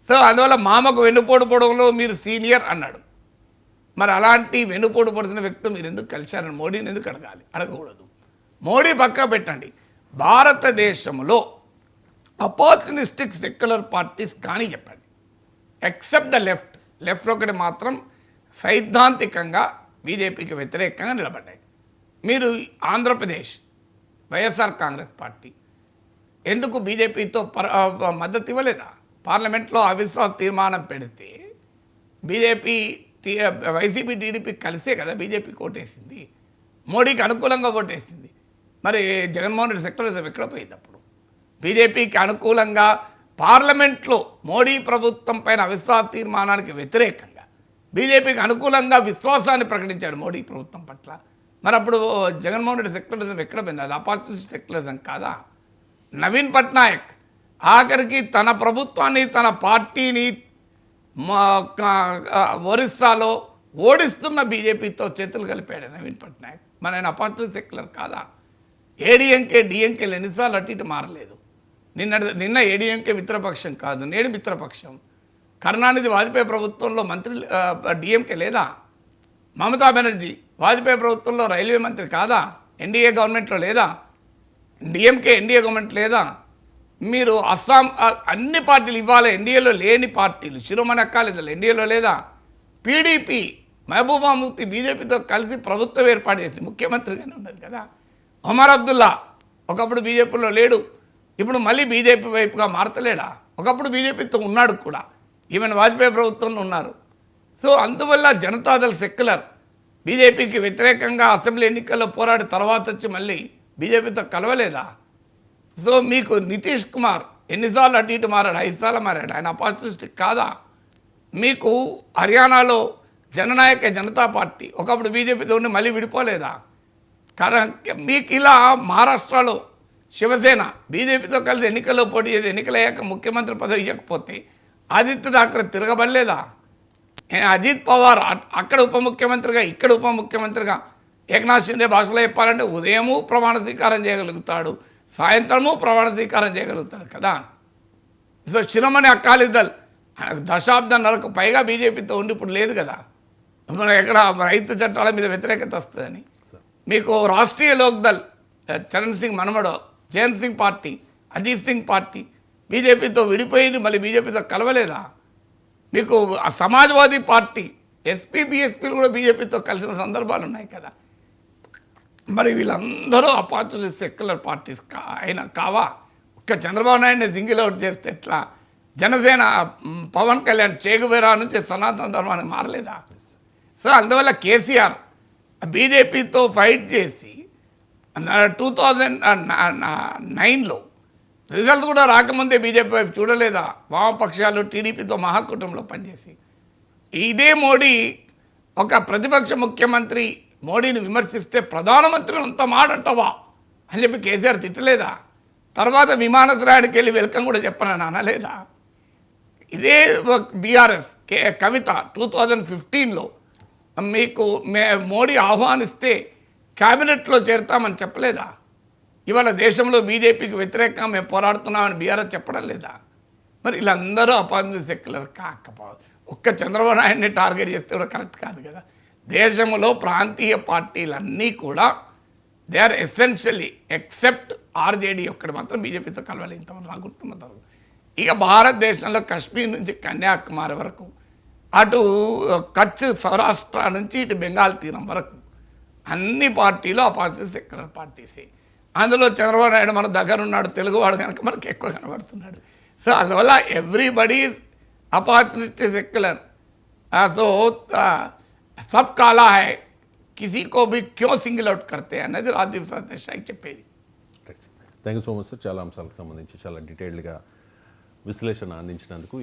So అందువల్ల మామకు వెన్నుపోటు పొడవులో మీరు సీనియర్ అన్నాడు. మరి అలాంటి వెన్నుపోటు పొడుతున్న వ్యక్తితో మీరు ఎందుకు కలిశారని మోడీని ఎందుకు అడగాలి? అడగకూడదు. మోడీ పక్కా పెట్టండి. భారతదేశంలో అపార్చునిస్టిక్ సెక్యులర్ పార్టీస్ కానీ చెప్పండి, ఎక్సెప్ట్ ద లెఫ్ట్ ఒకటి మాత్రం సైద్ధాంతికంగా బీజేపీకి వ్యతిరేకంగా నిలబడ్డాయి. మీరు ఆంధ్రప్రదేశ్ వైఎస్ఆర్ కాంగ్రెస్ పార్టీ ఎందుకు బీజేపీతో మద్దతు ఇవ్వలేదా? పార్లమెంట్లో అవిశ్వాస తీర్మానం పెడితే బీజేపీ వైసీపీ టీడీపీ కలిసే కదా బీజేపీకి ఓటేసింది, మోడీకి అనుకూలంగా ఓటేసింది. మరి జగన్మోహన్ రెడ్డి సెక్యులరిజం ఎక్కడ పోయింది? అప్పుడు బీజేపీకి అనుకూలంగా పార్లమెంట్లో మోడీ ప్రభుత్వం పైన అవిశ్వాస తీర్మానానికి వ్యతిరేకంగా బీజేపీకి అనుకూలంగా విశ్వాసాన్ని ప్రకటించాడు మోడీ ప్రభుత్వం పట్ల. మరి అప్పుడు జగన్మోహన్ రెడ్డి సెక్యులరిజం ఎక్కడ పోయింది? అది అపార్చునిస్ట్ సెక్యులరిజం కాదా? నవీన్ పట్నాయక్ ఆఖరికి తన ప్రభుత్వాన్ని తన పార్టీని ఒరిస్సాలో ఓడిస్తున్న బీజేపీతో చేతులు కలిపాడు నవీన్ పట్నాయక్. మరి ఆయన అపార్చునిస్ట్ సెక్యులర్ కాదా? ఏడీఎంకే డిఎంకేలు ఎన్నిసార్లు అటు ఇటు మారలేదు. నిన్న ఏడీఎంకే మిత్రపక్షం కాదు, నేడు మిత్రపక్షం. కరుణానిధి వాజ్పేయి ప్రభుత్వంలో మంత్రి డిఎంకే లేదా? మమతా బెనర్జీ వాజ్పేయి ప్రభుత్వంలో రైల్వే మంత్రి కాదా? ఎన్డీఏ గవర్నమెంట్లో లేదా? డిఎంకే ఎన్డీఏ గవర్నమెంట్ లేదా? మీరు అస్సాం అన్ని పార్టీలు ఇవ్వాలి, ఎన్డీఏలో లేని పార్టీలు శిరోమణి అకాలీదళ్ ఎన్డీఏలో లేదా? పీడీపీ మహబూబా ముఫ్తీ బీజేపీతో కలిసి ప్రభుత్వం ఏర్పాటు చేసింది, ముఖ్యమంత్రిగానే ఉన్నది కదా. ఒమర్ అబ్దుల్లా ఒకప్పుడు బీజేపీలో లేడు, ఇప్పుడు మళ్ళీ బీజేపీ వైపుగా మారతలేడా? ఒకప్పుడు బీజేపీతో ఉన్నాడు కూడా, ఈవెన్ వాజ్పేయి ప్రభుత్వంలో ఉన్నారు. సో అందువల్ల జనతాదళ్ సెక్యులర్ బీజేపీకి వ్యతిరేకంగా అసెంబ్లీ ఎన్నికల్లో పోరాడి తర్వాత వచ్చి మళ్ళీ బీజేపీతో కలవలేదా? సో మీకు నితీష్ కుమార్ ఎన్నిసార్లు అటు ఇటు మారాడు? 5 సార్లు మారాడు. ఆయన అపార్చునిస్టిక్ కాదా? మీకు హర్యానాలో జననాయక జనతా పార్టీ ఒకప్పుడు బీజేపీతో ఉండి మళ్ళీ విడిపోలేదా? कारण మీకు ఇలా మహారాష్ట్రలో శివసేన బీజేపీతో కలిసి ఎన్నికల్లో పోటీ చేసి ఎన్నికలయ్యాక ముఖ్యమంత్రి పదవి ఇవ్వకపోతే ఆదిత్య ఠాక్రే తిరగబడలేదా? అజిత్ పవార్ అక్కడ ఉప ముఖ్యమంత్రిగా ఇక్కడ ఉప ముఖ్యమంత్రిగా ఏకనాథ్ షిండే భాషలో చెప్పాలంటే ఉదయము ప్రమాణ స్వీకారం చేయగలుగుతాడు, సాయంత్రము ప్రమాణ స్వీకారం చేయగలుగుతాడు కదా. సో శిరోమణి అకాలీదళ్ దశాబ్దాలకు పైగా బీజేపీతో ఉండి ఇప్పుడు లేదు కదా. మనం ఎక్కడ రైతు చట్టాల మీద వ్యతిరేకత వస్తుందని. మీకు రాష్ట్రీయ లోక్దళ్ చరణ్ సింగ్ మనమడో జయంత్ సింగ్ పార్టీ అజిత్ సింగ్ పార్టీ బీజేపీతో విడిపోయింది, మళ్ళీ బీజేపీతో కలవలేదా? మీకు సమాజ్వాదీ పార్టీ ఎస్పీ బీఎస్పీలు కూడా బీజేపీతో కలిసిన సందర్భాలు ఉన్నాయి కదా. మరి వీళ్ళందరూ అపార్చునిస్ట్ సెక్యులర్ పార్టీస్ అయినా కావా? ఒక్క చంద్రబాబు నాయుడిని సింగిల్ అవుట్ చేస్తే ఎట్లా? జనసేన పవన్ కళ్యాణ్ చేగువేరా నుంచి సనాతన ధర్మానికి మారలేదా? సో అందువల్ల కేసీఆర్ బీజేపీతో ఫైట్ చేసి 2009లో రిజల్ట్ కూడా రాకముందే బీజేపీ వైపు చూడలేదా? వామపక్షాలు టీడీపీతో మహాకూటమిలో పనిచేసి ఇదే మోడీ ఒక ప్రతిపక్ష ముఖ్యమంత్రి మోడీని విమర్శిస్తే ప్రధానమంత్రిని అంత మాడంటావా అని చెప్పి కేసీఆర్ తిట్టలేదా? తర్వాత విమానాశ్రయానికి వెళ్ళి వెల్కమ్ కూడా చెప్పనని అనలేదా? ఇదే బీఆర్ఎస్ కవిత 2015లో మీకు మోడీ ఆహ్వానిస్తే క్యాబినెట్లో చేరుతామని చెప్పలేదా? ఇవాళ దేశంలో బీజేపీకి వ్యతిరేకంగా మేము పోరాడుతున్నామని బీఆర్ఎస్ చెప్పడం లేదా? మరి వీళ్ళందరూ అపార్చునిస్ట్ సెక్యులర్ కాకపోతే ఒక్క చంద్రబాబు నాయుడిని టార్గెట్ చేస్తే కూడా కరెక్ట్ కాదు కదా. దేశంలో ప్రాంతీయ పార్టీలన్నీ కూడా they are essentially except RJD ఒక్కటి మాత్రం బీజేపీతో కలవాలి ఇంతవరకు నాకు గుర్తున్నంత. ఇక భారతదేశంలో కాశ్మీర్ నుంచి కన్యాకుమారి వరకు, అటు కచ్ సౌరాష్ట్ర నుంచి ఇటు బెంగాల్ తీరం వరకు అన్ని పార్టీలు అపార్చునిస్ట్ సెక్యులర్ పార్టీసే. అందులో చంద్రబాబు నాయుడు మన దగ్గర ఉన్నాడు, తెలుగువాడు కనుక మనకు ఎక్కువ కనబడుతున్నాడు. సో అందువల్ల ఎవ్రీబడి అపార్చునిస్ట్ సెక్యులర్. సో సబ్ కాలా హై, కిసీ కో భీ క్యో సింగిల్ అవుట్ కర్తే అన్నది రాజీవ్ సర్దేశాయి చెప్పేది. Thank you so much sir, చాలా అంశాలకు సంబంధించి చాలా డీటెయిల్డ్గా విశ్లేషణ అందించినందుకు.